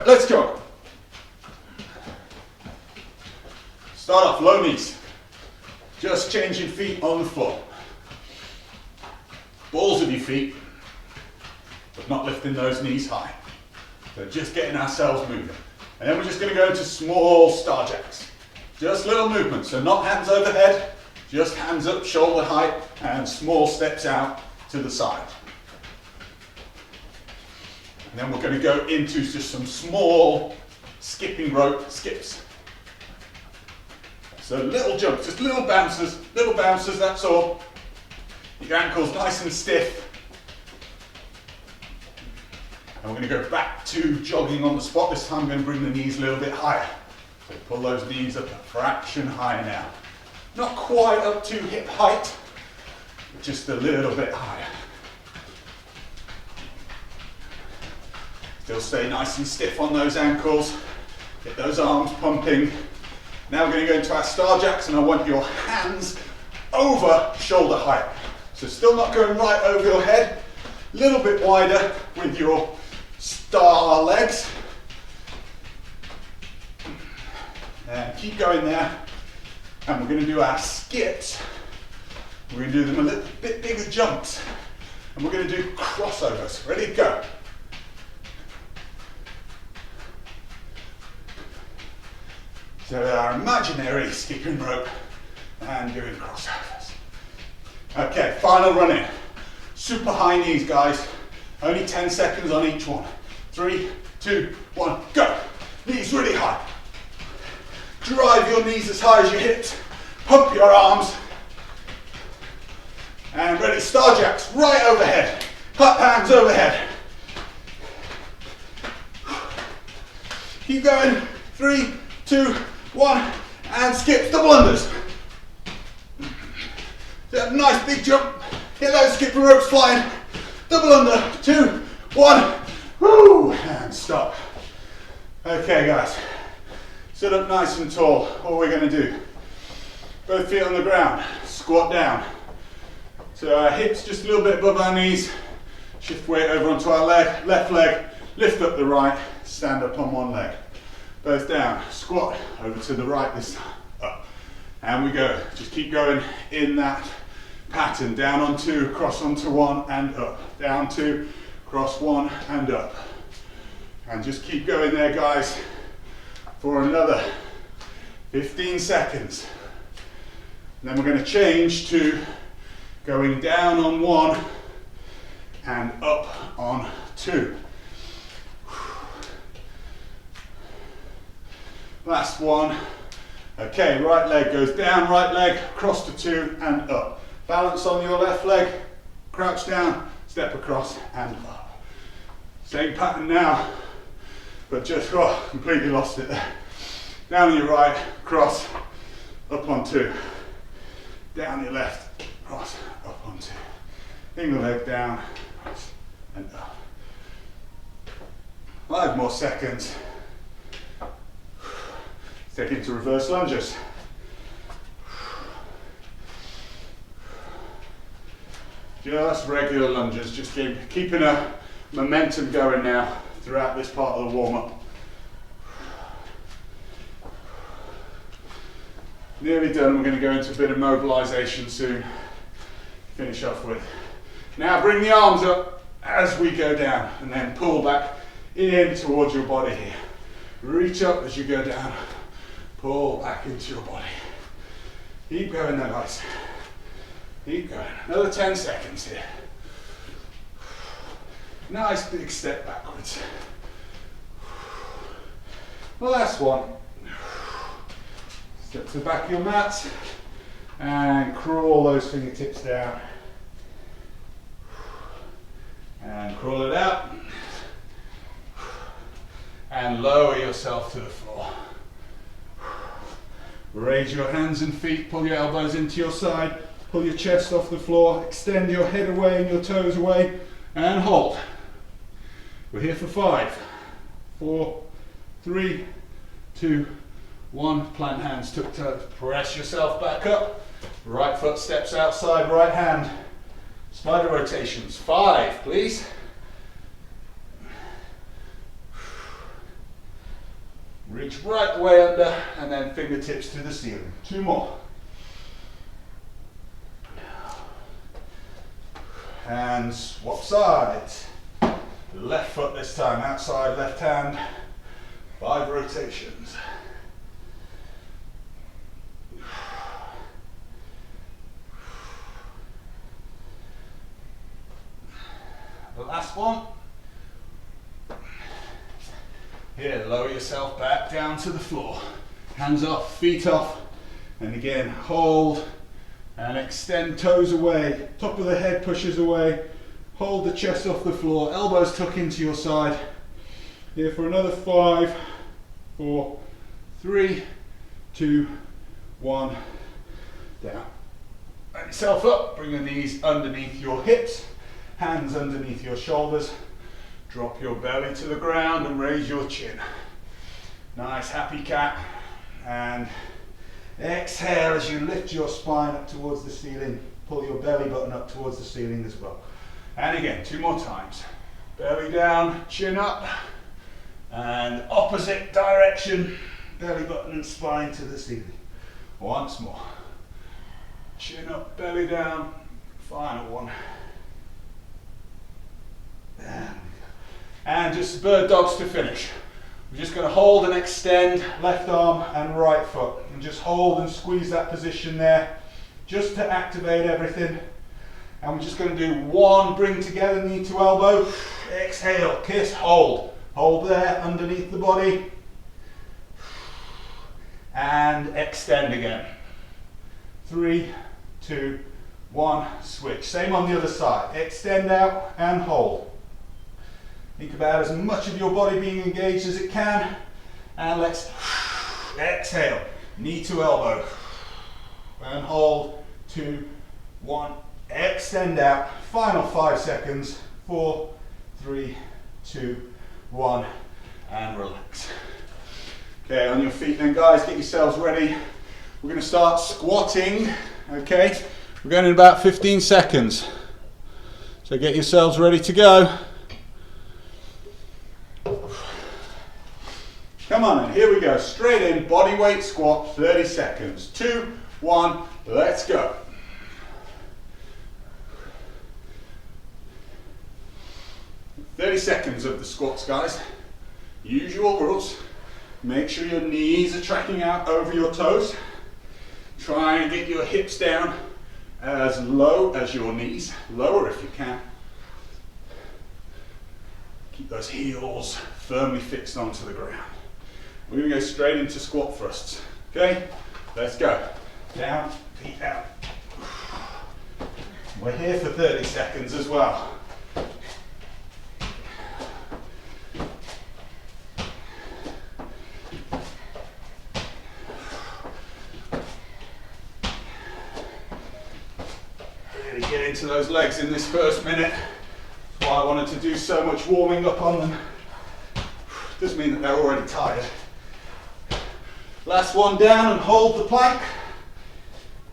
Let's jog. Start off low knees. Just changing feet on the floor. Balls of your feet, but not lifting those knees high. So just getting ourselves moving. And then we're just going to go into small star jacks. Just little movements, so not hands overhead, just hands up, shoulder height, and small steps out to the side. And then we're going to go into just some small skipping rope skips. So little jumps, just little bounces, that's all. Your ankles nice and stiff. And we're going to go back to jogging on the spot. This time I'm going to bring the knees a little bit higher. So pull those knees up a fraction higher now. Not quite up to hip height, just a little bit higher. Still stay nice and stiff on those ankles. Get those arms pumping. Now we're going to go into our star jacks, and I want your hands over shoulder height. So still not going right over your head, a little bit wider with your star legs. And keep going there. And we're going to do our skips. We're going to do them a little bit bigger jumps. And we're going to do crossovers. Ready? Go. So our imaginary skipping rope and doing crossovers. Okay, final run in. Super high knees, guys. Only 10 seconds on each one. 3, 2, 1, go. Knees really high. Drive your knees as high as your hips. Pump your arms. And ready, star jacks, right overhead. Clap hands overhead. Keep going. 3, 2, 1, and skips, double unders. Nice big jump. Get those skipping ropes flying. Double under. 2, 1. Woo! And stop. Okay, guys. Sit up nice and tall. What we're going to do. Both feet on the ground. Squat down. So our hips just a little bit above our knees. Shift weight over onto our leg. Left leg. Lift up the right. Stand up on one leg. Both down. Squat over to the right this time. Up. And we go. Just keep going in that pattern. Down on 2, cross onto 1 and up. Down 2, cross 1 and up. And just keep going there, guys, for another 15 seconds. And then we're going to change to going down on 1 and up on 2. Last one. Okay, right leg goes down, right leg, cross to 2 and up. Balance on your left leg, crouch down, step across and up. Same pattern now, but just completely lost it there. Down on your right, cross, up on 2. Down your left, cross, up on 2. Single leg down, cross and up. 5 more seconds. Take into reverse lunges. Just regular lunges, just keeping a momentum going now throughout this part of the warm-up. Nearly done, we're going to go into a bit of mobilization soon. Finish off with. Now bring the arms up as we go down and then pull back in towards your body here. Reach up as you go down. Pull back into your body. Keep going there, guys. Keep going. Another 10 seconds here. Nice big step backwards. The last one. Step to the back of your mat and crawl those fingertips down. And crawl it out. And lower yourself to the floor. Raise your hands and feet, pull your elbows into your side, pull your chest off the floor, extend your head away and your toes away, and hold. We're here for 5, 4, 3, 2, 1. Plant hands, tuck toes. Press yourself back up. Right foot steps outside, right hand. Spider rotations. 5, please. Reach right the way under and then fingertips to the ceiling. 2 more. And swap sides. Left foot this time, outside left hand. 5 rotations. The last one. Here, lower yourself back down to the floor. Hands off, feet off. And again, hold and extend toes away. Top of the head pushes away. Hold the chest off the floor. Elbows tuck into your side. Here for another 5, 4, 3, 2, 1. Down. Let yourself up. Bring the knees underneath your hips. Hands underneath your shoulders. Drop your belly to the ground and raise your chin. Nice happy cat. And exhale as you lift your spine up towards the ceiling. Pull your belly button up towards the ceiling as well. And again, 2 more times. Belly down, chin up. And opposite direction, belly button and spine to the ceiling. Once more. Chin up, belly down. Final one. And just bird dogs to finish. We're just going to hold and extend left arm and right foot. And just hold and squeeze that position there, just to activate everything. And we're just going to do 1, bring together knee to elbow. Exhale, kiss, hold. Hold there underneath the body. And extend again. 3, 2, 1, switch. Same on the other side. Extend out and hold. Think about as much of your body being engaged as it can. And let's exhale. Knee to elbow. And hold. 2, 1. Extend out. Final 5 seconds. 4, 3, 2, 1. And relax. Okay, on your feet then, guys. Get yourselves ready. We're going to start squatting. Okay. We're going in about 15 seconds. So get yourselves ready to go. Come on in, here we go, straight in, body weight squat, 30 seconds. 2, 1, let's go. "30 seconds of the squats, guys. Usual rules. Make sure your knees are tracking out over your toes. Try and get your hips down as low as your knees, lower if you can. Keep those heels firmly fixed onto the ground. We're going to go straight into squat thrusts. Okay, let's go. Down, feet out. We're here for 30 seconds as well. Really get into those legs in this first minute. That's why I wanted to do so much warming up on them. Doesn't mean that they're already tired. Last one down and hold the plank.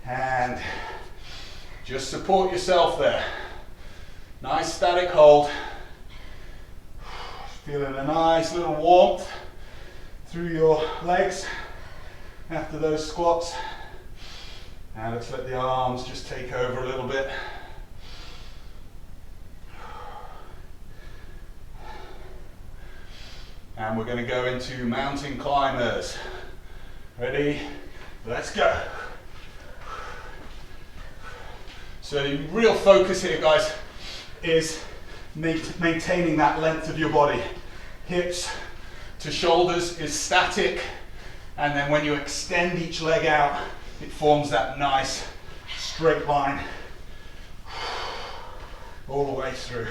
And just support yourself there. Nice static hold. Feeling a nice little warmth through your legs after those squats. And let's let the arms just take over a little bit. And we're going to go into mountain climbers. Ready? Let's go. So the real focus here, guys, is maintaining that length of your body. Hips to shoulders is static, and then when you extend each leg out, it forms that nice straight line all the way through.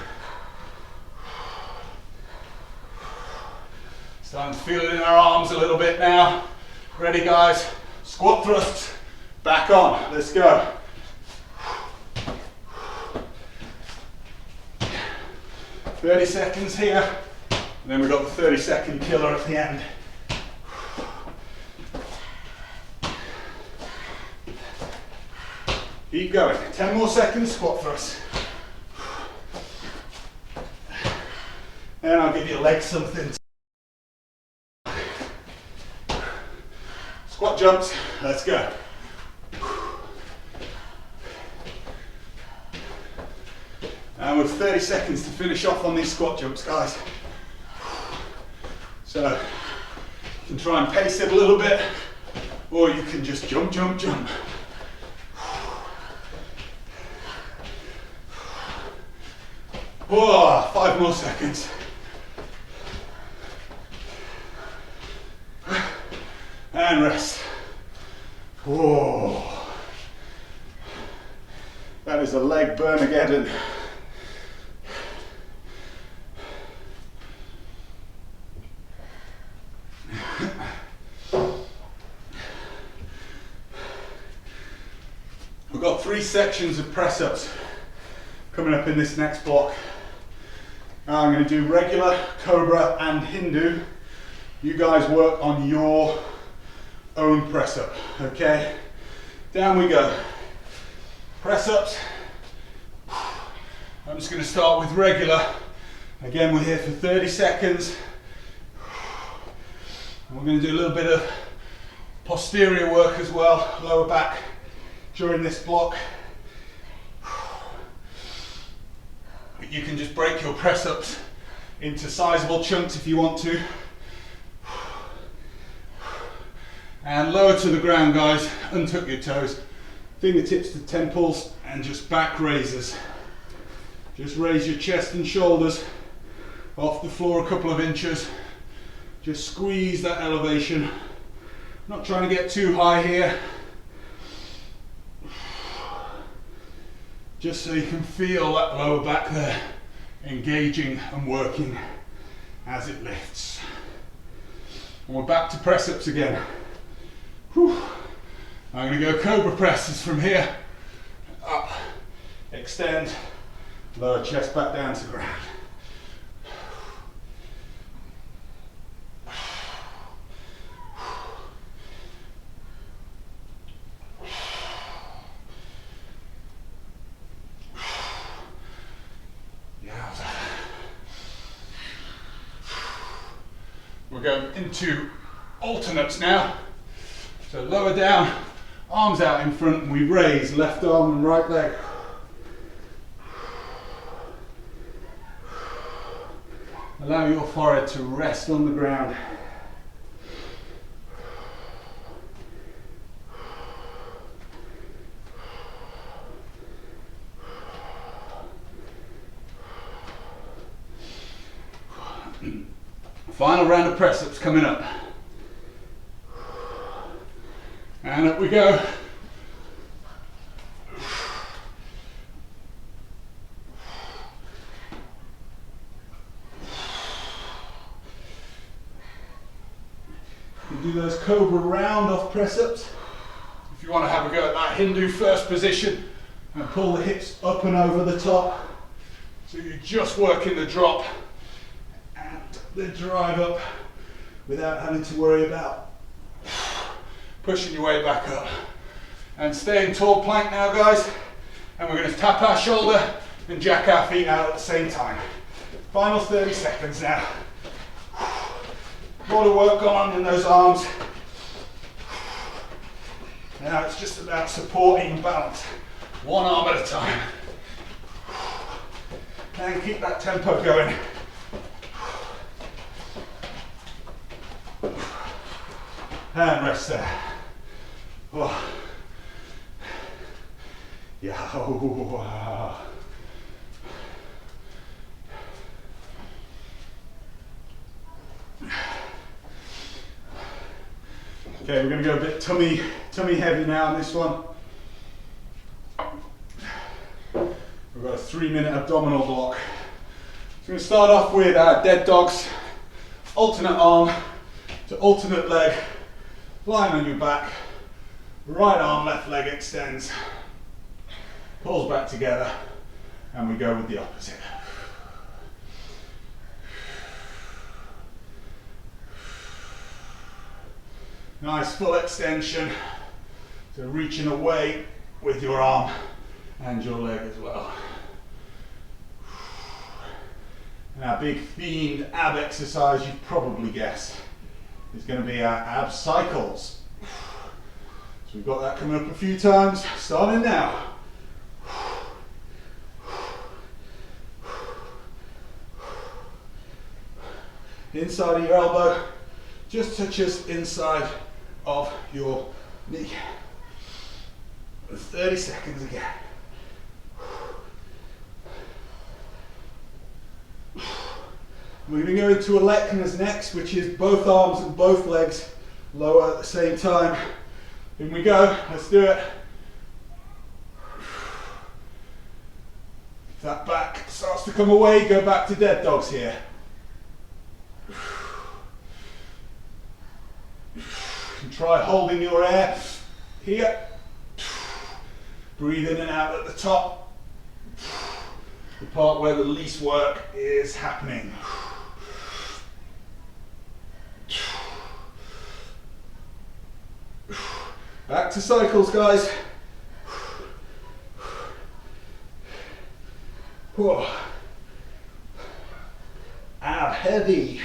Starting to feel it in our arms a little bit now. Ready, guys? Squat thrusts, back on. Let's go. 30 seconds here, and then we've got the 30-second killer at the end. Keep going. 10 more seconds, squat thrust. And I'll give your legs something. Squat jumps, let's go. And with 30 seconds to finish off on these squat jumps, guys. So you can try and pace it a little bit, or you can just jump, jump, jump. Whoa, 5 more seconds. And rest. Whoa. That is a leg burn-ageddon. We've got 3 sections of press-ups coming up in this next block. Now I'm going to do regular, cobra and Hindu. You guys work on your own press-up, okay? Down we go. Press-ups. I'm just going to start with regular. Again, we're here for 30 seconds. And we're going to do a little bit of posterior work as well, lower back during this block. You can just break your press-ups into sizable chunks if you want to. And lower to the ground, guys. Untuck your toes, fingertips to temples, and just back raises. Just raise your chest and shoulders off the floor a couple of inches. Just squeeze that elevation. Not trying to get too high here. Just so you can feel that lower back there engaging and working as it lifts. And we're back to press-ups again. Whew. I'm going to go cobra presses from here. Up, extend, lower chest back down to ground. We're going into alternates now. So lower down, arms out in front, and we raise left arm and right leg. Allow your forehead to rest on the ground. Final round of press-ups coming up. And up we go. You do those cobra round off press-ups. If you want to have a go at that Hindu first position and pull the hips up and over the top. So you're just working the drop and the drive up without having to worry about pushing your way back up. And stay in tall plank now, guys. And we're going to tap our shoulder and jack our feet out at the same time. Final 30 seconds now. A lot of work gone on in those arms. Now it's just about supporting balance. One arm at a time. And keep that tempo going. And rest there. Oh. Yeah. Oh. Okay, we're going to go a bit tummy heavy now on this one. We've got a 3-minute abdominal block. So we're going to start off with our dead dogs, alternate arm to alternate leg, lying on your back, right arm, left leg extends, pulls back together, and we go with the opposite. Nice full extension, so reaching away with your arm and your leg as well. And our big themed ab exercise, you've probably guessed, is going to be our ab cycles. So we've got that coming up a few times, starting now. Inside of your elbow just touches inside of your knee. 30 seconds again. We're going to go into Alekna's next, which is both arms and both legs lower at the same time. In we go, let's do it. If that back starts to come away, go back to dead dogs here. And try holding your air here. Breathe in and out at the top. The part where the least work is happening. Back to cycles, guys. Whoa. Ab heavy.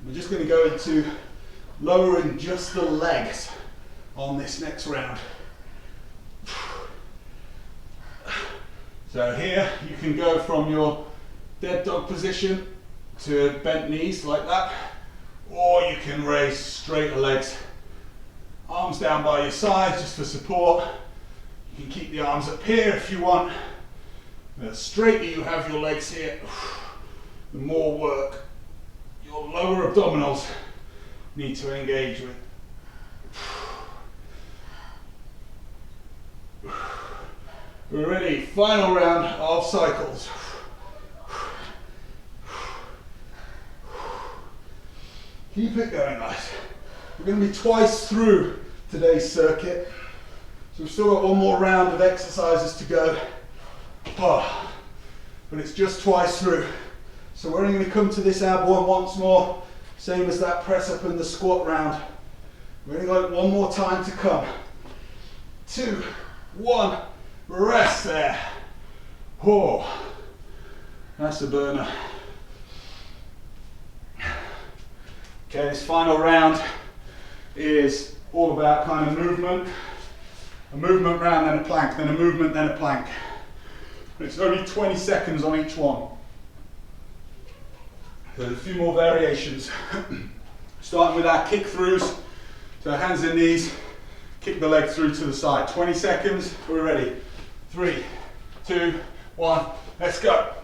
We're just going to go into lowering just the legs on this next round. So here you can go from your dead dog position to bent knees like that, or you can raise straighter legs, arms down by your sides just for support. You can keep the arms up here if you want. The straighter you have your legs here, the more work your lower abdominals need to engage with. We're ready, final round of cycles. Keep it going, guys. We're going to be twice through today's circuit. So we've still got one more round of exercises to go. Oh, but it's just twice through. So we're only going to come to this ab one once more, same as that press up and the squat round. We're only got one more time to come. 2, 1, rest there. Oh, that's a burner. Okay, this final round is all about kind of movement. A movement round, then a plank, then a movement, then a plank. It's only 20 seconds on each one. So there's a few more variations. Starting with our kick throughs. So hands and knees, kick the leg through to the side. 20 seconds, we're ready. 3, 2, 1, let's go.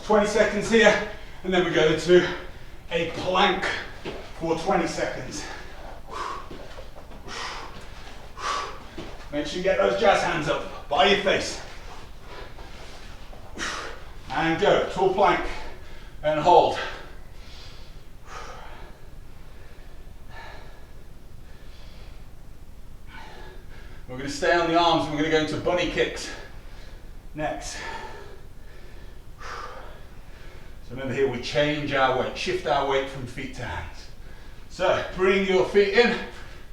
20 seconds here, and then we go to a plank for 20 seconds. Make sure you get those jazz hands up by your face. And go, tall plank, and hold. We're going to stay on the arms, and we're going to go into bunny kicks next. So remember here, we change our weight, shift our weight from feet to hands. So bring your feet in,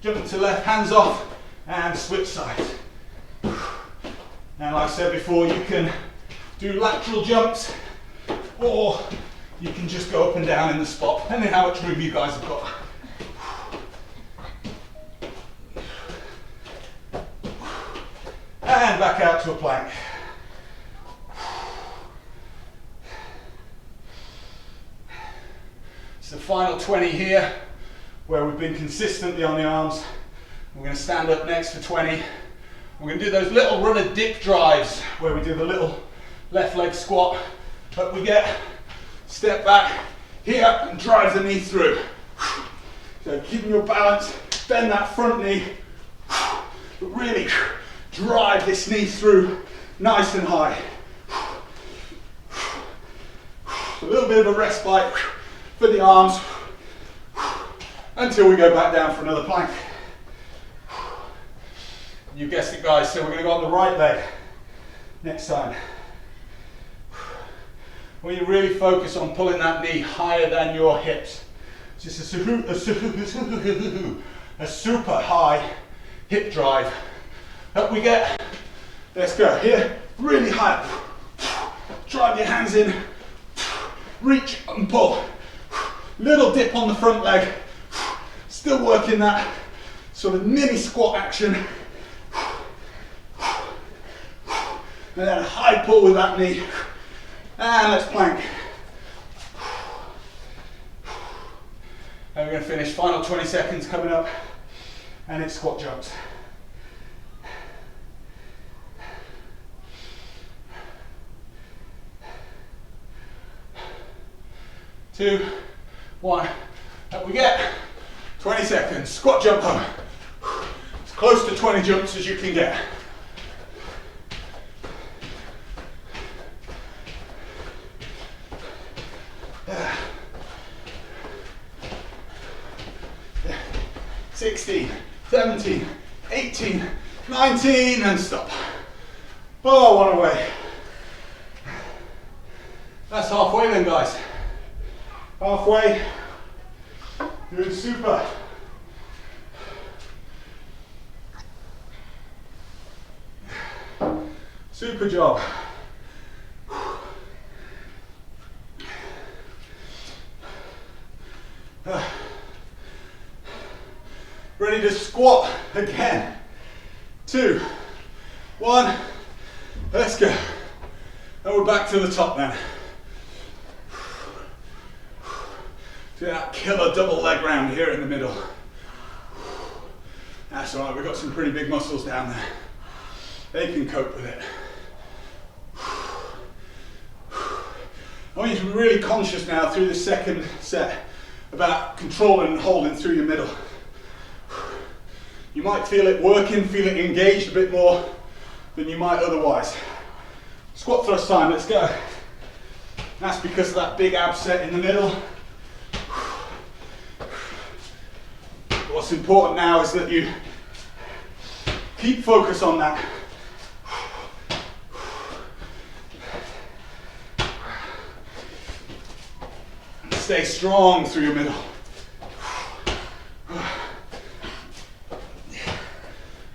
jump to left, hands off, and switch sides. Now, like I said before, you can do lateral jumps, or you can just go up and down in the spot, depending on how much room you guys have got. And back out to a plank. It's the final 20 here, where we've been consistently on the arms. We're going to stand up next for 20. We're going to do those little runner dip drives, where we do the little left leg squat, but we get step back here and drive the knee through. So keeping your balance, bend that front knee, but really drive this knee through nice and high. A little bit of a respite for the arms until we go back down for another plank. You guessed it, guys, so we're going to go on the right leg next time. When you really focus on pulling that knee higher than your hips. Just a super high hip drive Up we get. Let's go. Here, really high. Drive your hands in. Reach and pull. Little dip on the front leg. Still working that sort of mini squat action. And then a high pull with that knee. And let's plank. And we're going to finish, final 20 seconds coming up. And it's squat jumps. 2, 1, up we get. 20 seconds, squat jump home. As close to 20 jumps as you can get. Yeah. 16, 17, 18, 19, and stop. Oh, one away. That's halfway then, guys. Halfway. Doing super. Super job. Ready to squat again. 2, 1, let's go. And we're back to the top then. Do that killer double leg round here in the middle. That's all right, we've got some pretty big muscles down there. They can cope with it. I want you to be really conscious now through the second set about controlling and holding through your middle. You might feel it working, feel it engaged a bit more than you might otherwise. Squat thrust time, let's go. That's because of that big ab set in the middle. What's important now is that you keep focus on that. Stay strong through your middle.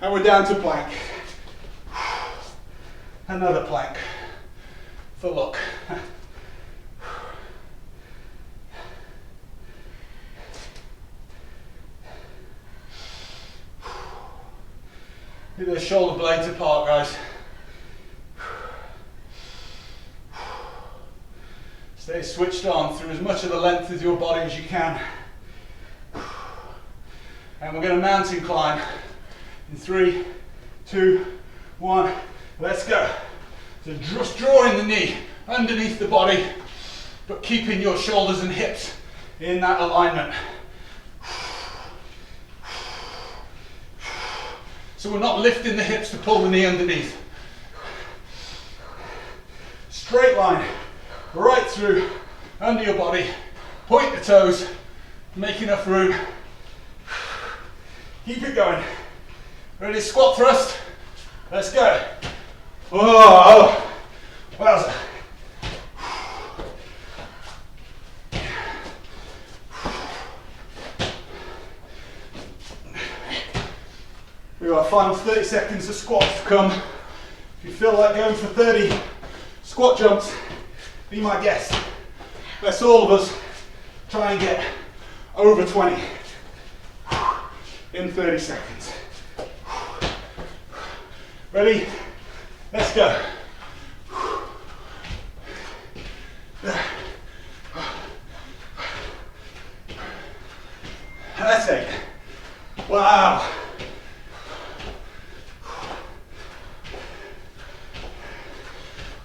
And we're down to plank. Another plank for luck. Get those shoulder blades apart, guys. Stay switched on through as much of the length of your body as you can. And we're going to mountain climb in 3, 2, 1. Let's go. So just drawing the knee underneath the body, but keeping your shoulders and hips in that alignment. So we're not lifting the hips to pull the knee underneath. Straight line, right through, under your body. Point the toes, make enough room. Keep it going. Ready, squat thrust. Let's go. Oh, wowza. We've got a final 30 seconds of squats to come. If you feel like going for 30 squat jumps, be my guest. Let's all of us try and get over 20 in 30 seconds. Ready? Let's go. That's it. Wow.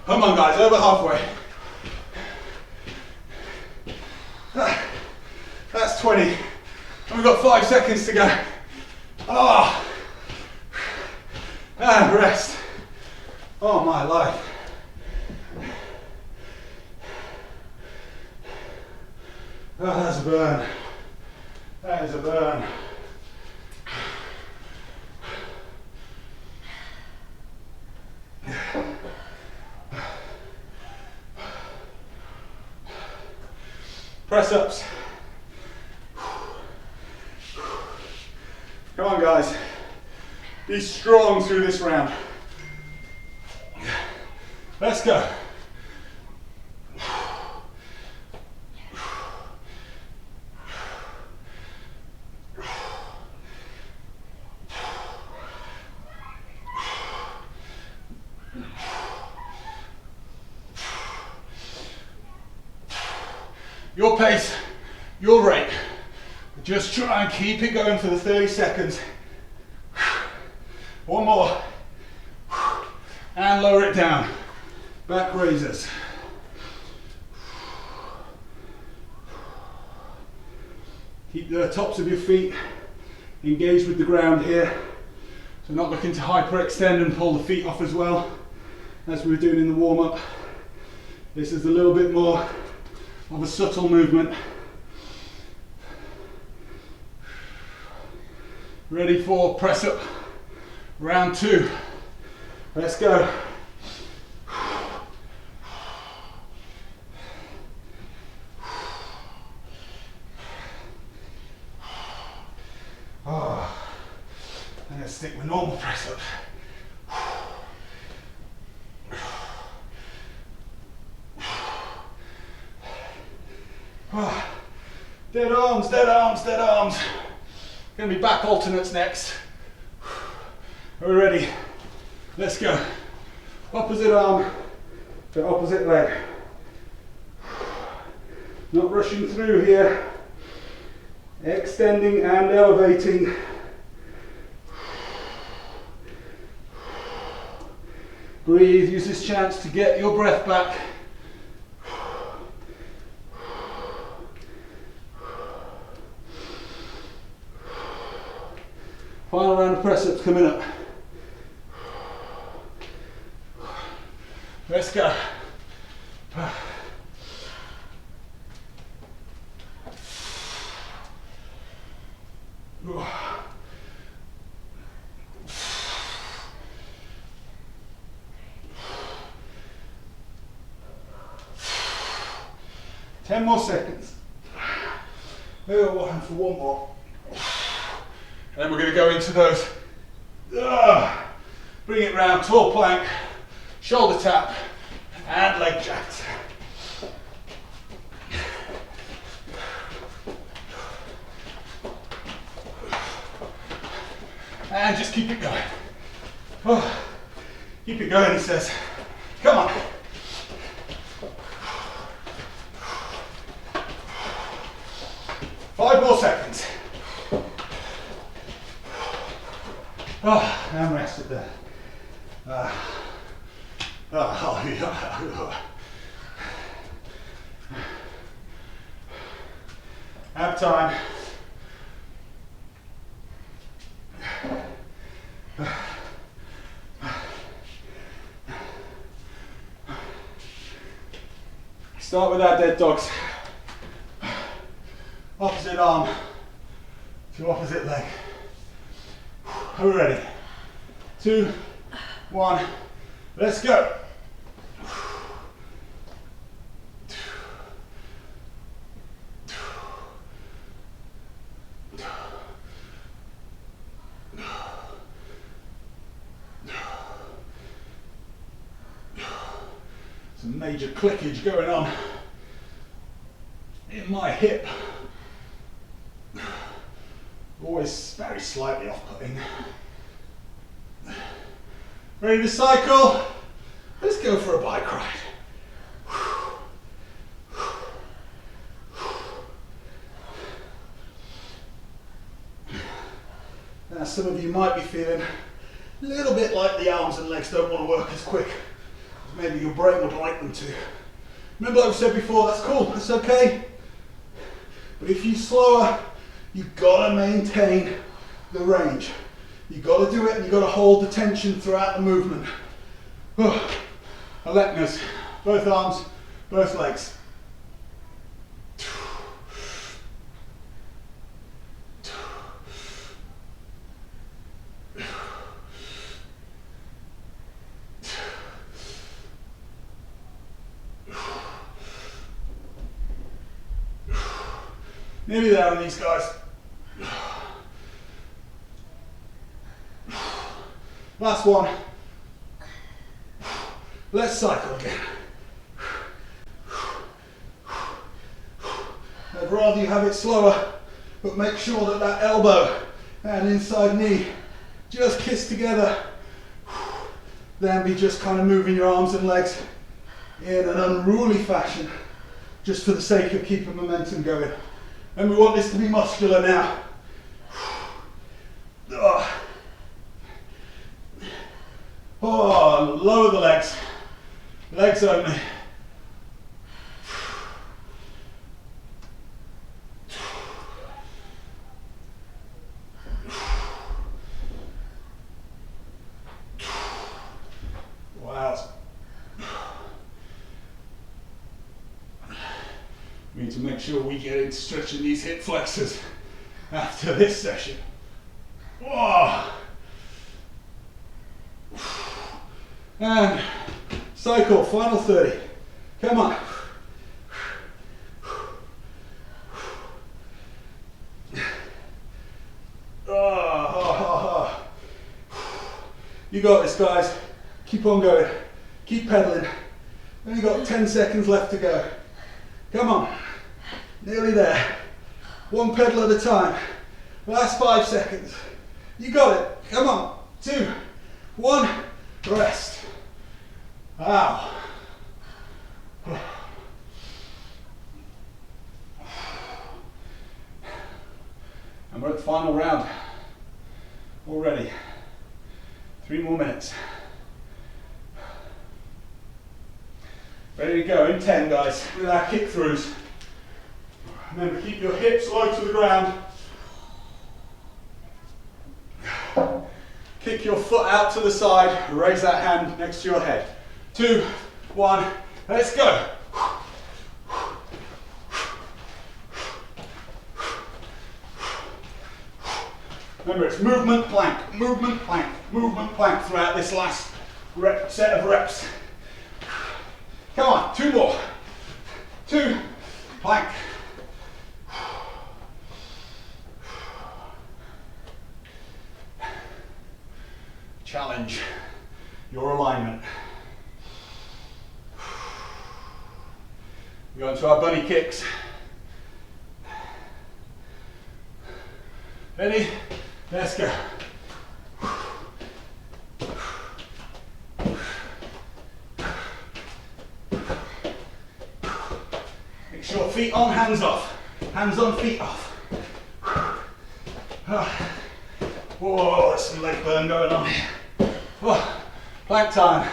Come on, guys, over halfway. That's 20. And we've got 5 seconds to go. Oh. And rest. Oh my life. Oh, that's a burn. That is a burn. Press ups. Come on, guys. Be strong through this round. Let's go. Your pace, your rate. Just try and keep it going for the 30 seconds. One more. And lower it down. Back raisers. Keep the tops of your feet engaged with the ground here. So not looking to hyperextend and pull the feet off as well, as we were doing in the warm-up. This is a little bit more of a subtle movement. Ready for press up round 2. Let's go. Oh, I'm going to stick with normal press ups. Oh, dead arms, dead arms, dead arms. Going to be back alternates next. Are we ready? Let's go. Opposite arm to opposite leg. Not rushing through here. Extending and elevating. Breathe, use this chance to get your breath back. Final round of press ups coming up. Let's go. 10 more seconds. For one more. And then we're going to go into those. Bring it round, tall plank, shoulder tap, and leg jacks. And just keep it going. Oh, keep it going, he says. Come on. Five more seconds. Oh, and rest it there. Have time. Start with our dead dogs. Opposite arm to opposite leg. Are we ready? 2, 1, let's go. Some major clickage going on in my hip. Always very slightly off-putting. Ready to cycle? Let's go for a bike ride. Now some of you might be feeling a little bit like the arms and legs don't want to work as quick as maybe your brain would like them to. Remember, like I've said before, that's cool, that's okay. But if you're slower, you've got to maintain the range. You've got to do it and you've got to hold the tension throughout the movement. Alecnas, both arms, both legs. Nearly there on these guys. Last one. Let's cycle again. I'd rather you have it slower, but make sure that that elbow and inside knee just kiss together. Then be just kind of moving your arms and legs in an unruly fashion, just for the sake of keeping momentum going. And we want this to be muscular now. Oh, lower the legs. Legs only. Wow. We need to make sure we get into stretching these hip flexors after this session. Whoa. And cycle, final 30. Come on. You got this, guys. Keep on going. Keep pedaling. Only got 10 seconds left to go. Come on. Nearly there. One pedal at a time. Last 5 seconds. You got it. Come on. 2, 1. Rest. Wow. And we're at the final round already. 3 more minutes. Ready to go in 10, guys, with our kick throughs. Remember, keep your hips low to the ground. Kick your foot out to the side, raise that hand next to your head. 2, 1, let's go. Remember, it's movement, plank, movement, plank, movement, plank throughout this last set of reps. Come on, 2 more. 2, plank. Challenge your alignment. We go into our bunny kicks. Ready? Let's go. Make sure feet on, hands off. Hands on, feet off. Whoa, there's some leg burn going on here. Oh, plank time.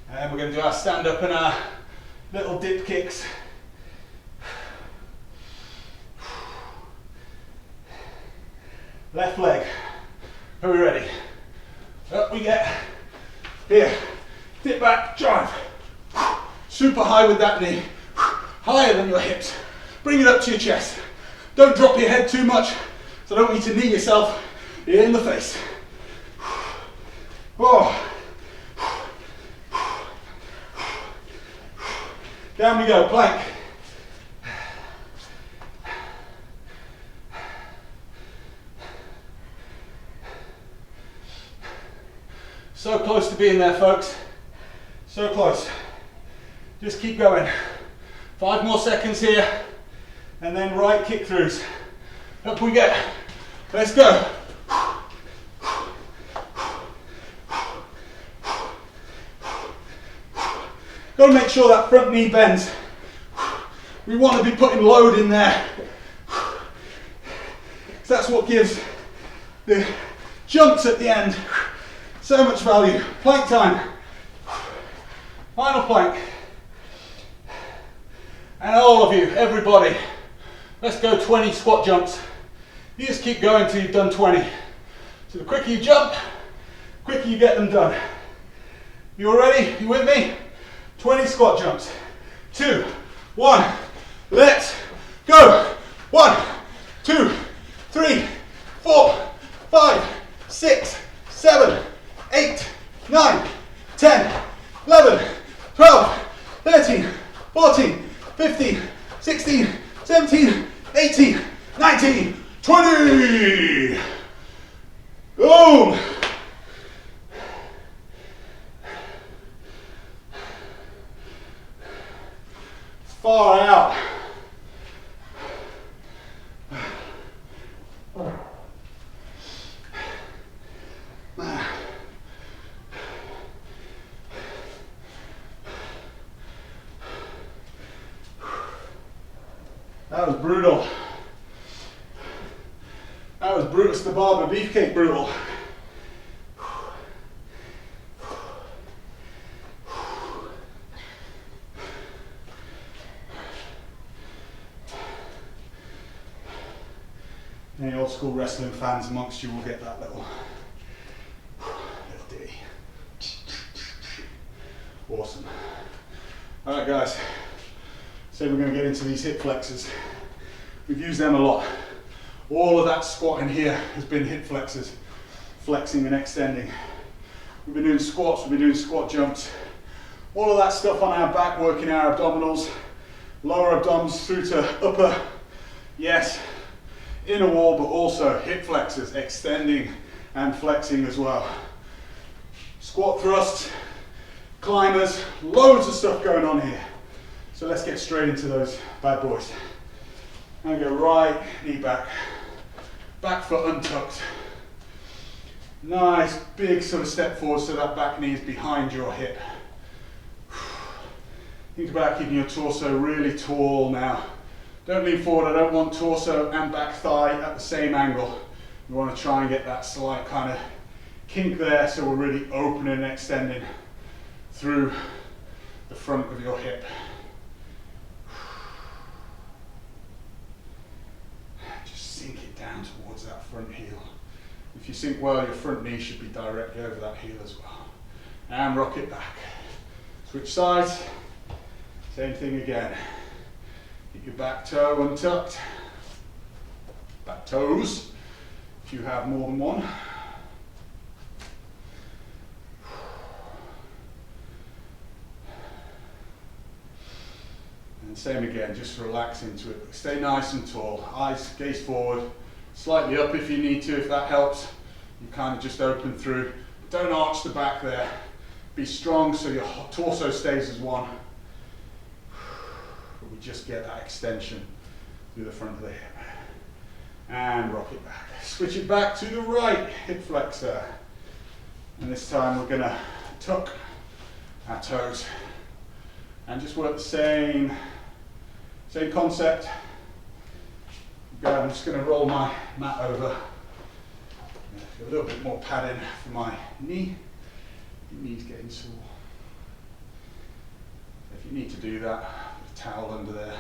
And we're going to do our stand up and our little dip kicks. Left leg. Are we ready? Up we get. Here. Dip back, drive. Super high with that knee. Higher than your hips. Bring it up to your chest. Don't drop your head too much, so I don't want you to knee yourself in the face. Oh. Down we go, plank. So close to being there, folks. So close. Just keep going. 5 more seconds here, and then right kick throughs. Up we get. Let's go. Got to make sure that front knee bends. We want to be putting load in there. That's what gives the jumps at the end so much value. Plank time. Final plank. And all of you, everybody, let's go 20 squat jumps. You just keep going till you've done 20. So the quicker you jump, the quicker you get them done. You all ready? You with me? 20 squat jumps. 2, 1, let's go. 1, 2, 3, 4, 5, 6, 7, 8, 9, 10, 11, 12, 13, 14, 15, 16, 17, 18, 19, 20. Boom. Far out. That was brutal. That was Brutus the Barber Beefcake brutal. Any old school wrestling fans amongst you will get that little ditty. Awesome. Alright guys, so we're going to get into these hip flexors. We've used them a lot. All of that squat in here has been hip flexors, flexing and extending. We've been doing squats, we've been doing squat jumps. All of that stuff on our back, working our abdominals, lower abdominals through to upper, yes, inner wall, but also hip flexors, extending and flexing as well. Squat thrusts, climbers, loads of stuff going on here. So let's get straight into those bad boys. Now go right knee back, back foot untucked. Nice big sort of step forward so that back knee is behind your hip. Think about keeping your torso really tall now. Don't lean forward, I don't want torso and back thigh at the same angle. We want to try and get that slight kind of kink there so we're really opening and extending through the front of your hip. Just sink it down towards that front heel. If you sink well, your front knee should be directly over that heel as well. And rock it back. Switch sides, same thing again. Keep your back toe untucked. Back toes, if you have more than one. And same again, just relax into it. Stay nice and tall. Eyes gaze forward, slightly up if you need to, if that helps. You kind of just open through. Don't arch the back there. Be strong so your torso stays as one. But we just get that extension through the front of the hip. And rock it back. Switch it back to the right hip flexor. And this time we're gonna tuck our toes and just work the same concept. I'm just gonna roll my mat over. A little bit more padding for my knee. Your knee's getting sore. If you need to do that, put a towel under there.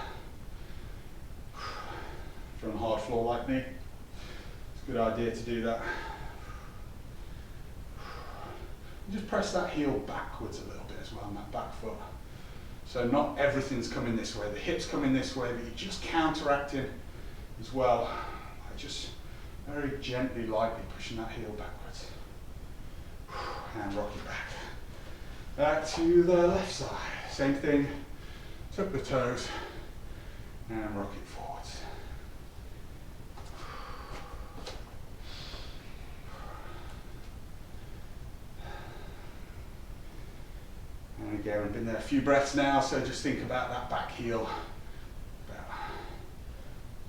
If you're on a hard floor like me, it's a good idea to do that. Just press that heel backwards a little bit as well on that back foot. So not everything's coming this way. The hips coming this way, but you're just counteracting as well. I just very gently, lightly pushing that heel backwards. And rock it back. Back to the left side. Same thing. Tuck the toes and rock it forwards. And again, we've been there a few breaths now, so just think about that back heel.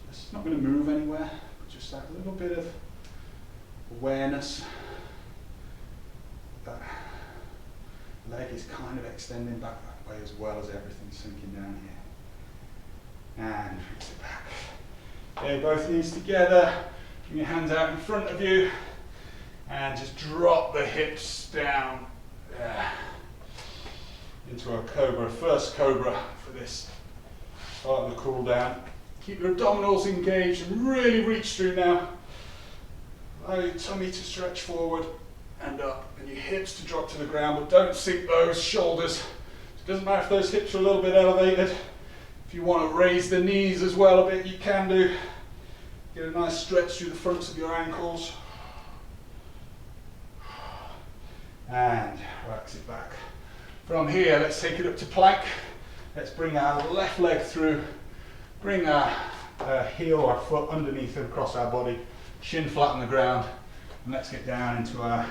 It's not going to move anywhere, but just that little bit of awareness. That leg is kind of extending back that way as well as everything sinking down here. And fix it back. Okay, both knees together. Bring your hands out in front of you. And just drop the hips down there. Into a cobra, first cobra for this part of the cool down. Keep your abdominals engaged and really reach through now. Allow your tummy to stretch forward and up, and your hips to drop to the ground, but don't sink those shoulders. It doesn't matter if those hips are a little bit elevated. If you want to raise the knees as well a bit, you can do. Get a nice stretch through the fronts of your ankles. And relax it back. From here, let's take it up to plank. Let's bring our left leg through. Bring our heel or foot underneath and across our body, shin flat on the ground, and let's get down into our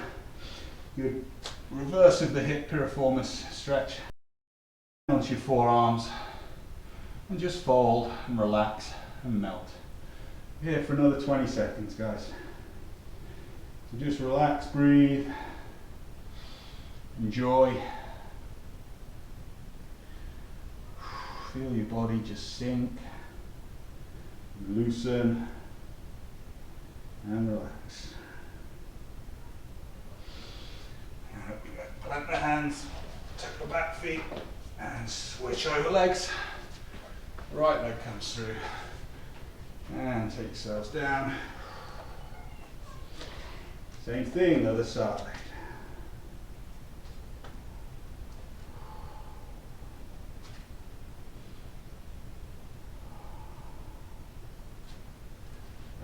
good reverse of the hip piriformis stretch. Onto your forearms and just fold and relax and melt. Here for another 20 seconds, guys. So just relax, breathe, enjoy. Feel your body just sink, loosen, and relax. Plant the hands, tuck the back feet, and switch over legs. Right leg comes through, and take yourselves down. Same thing, other side.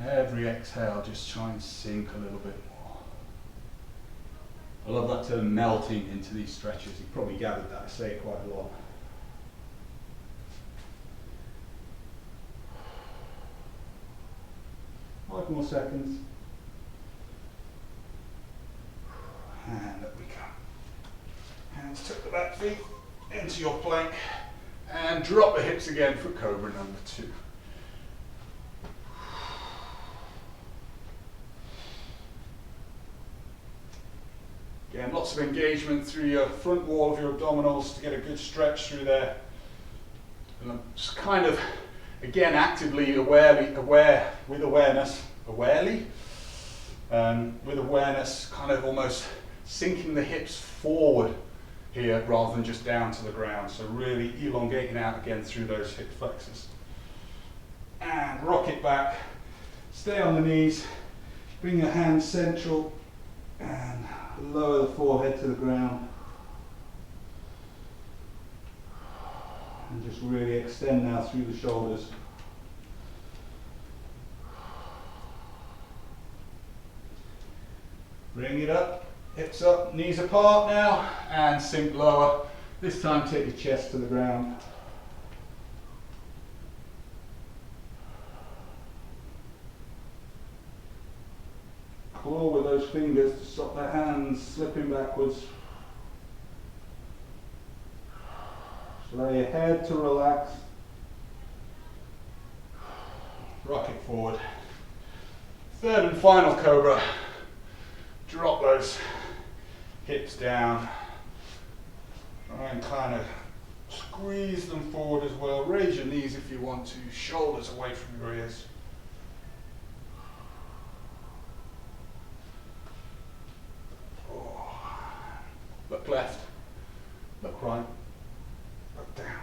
Every exhale, just try and sink a little bit more. I love that term, melting into these stretches. You've probably gathered that, I say it quite a lot. Five more seconds. And up we come. Hands tuck the back feet into your plank and drop the hips again for cobra number 2. Again, lots of engagement through your front wall of your abdominals to get a good stretch through there. And I'm just kind of, again, actively, with awareness, kind of almost sinking the hips forward here rather than just down to the ground. So really elongating out again through those hip flexors. And rock it back, stay on the knees, bring your hands central, and lower the forehead to the ground. And just really extend now through the shoulders. Bring it up, hips up, knees apart now, and sink lower. This time take your chest to the ground. Claw with those fingers to stop the hands slipping backwards. Allow your head to relax. Rock it forward. Third and final cobra. Drop those hips down. Try and kind of squeeze them forward as well. Raise your knees if you want to. Shoulders away from your ears. Look left, look right, look down.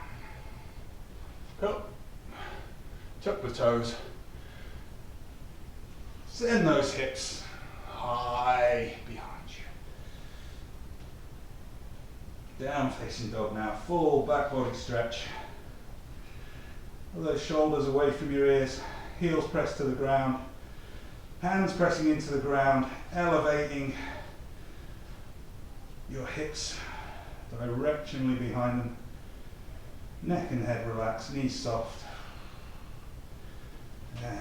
Up, tuck the toes. Send those hips high behind you. Down facing dog now, full back body stretch. All those shoulders away from your ears, heels pressed to the ground, hands pressing into the ground, elevating your hips directionally behind them. Neck and head relaxed, knees soft. And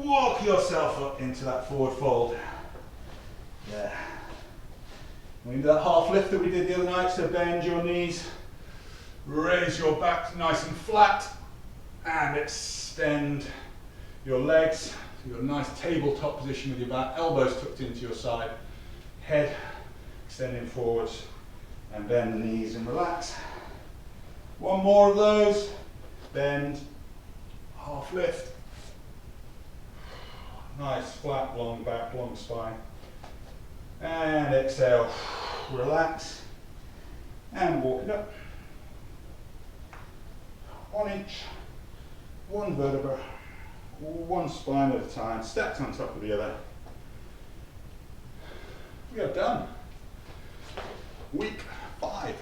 walk yourself up into that forward fold. Yeah. We do that half lift that we did the other night, so bend your knees, raise your back nice and flat, and extend your legs. So you've got a nice tabletop position with your back, elbows tucked into your side, head extending forwards, and bend the knees and relax. One more of those. Bend, half lift. Nice flat, long back, long spine. And exhale, relax, and walk it up. 1 inch, 1 vertebra, 1 spine at a time, stacked on top of the other. We are done. Week 5.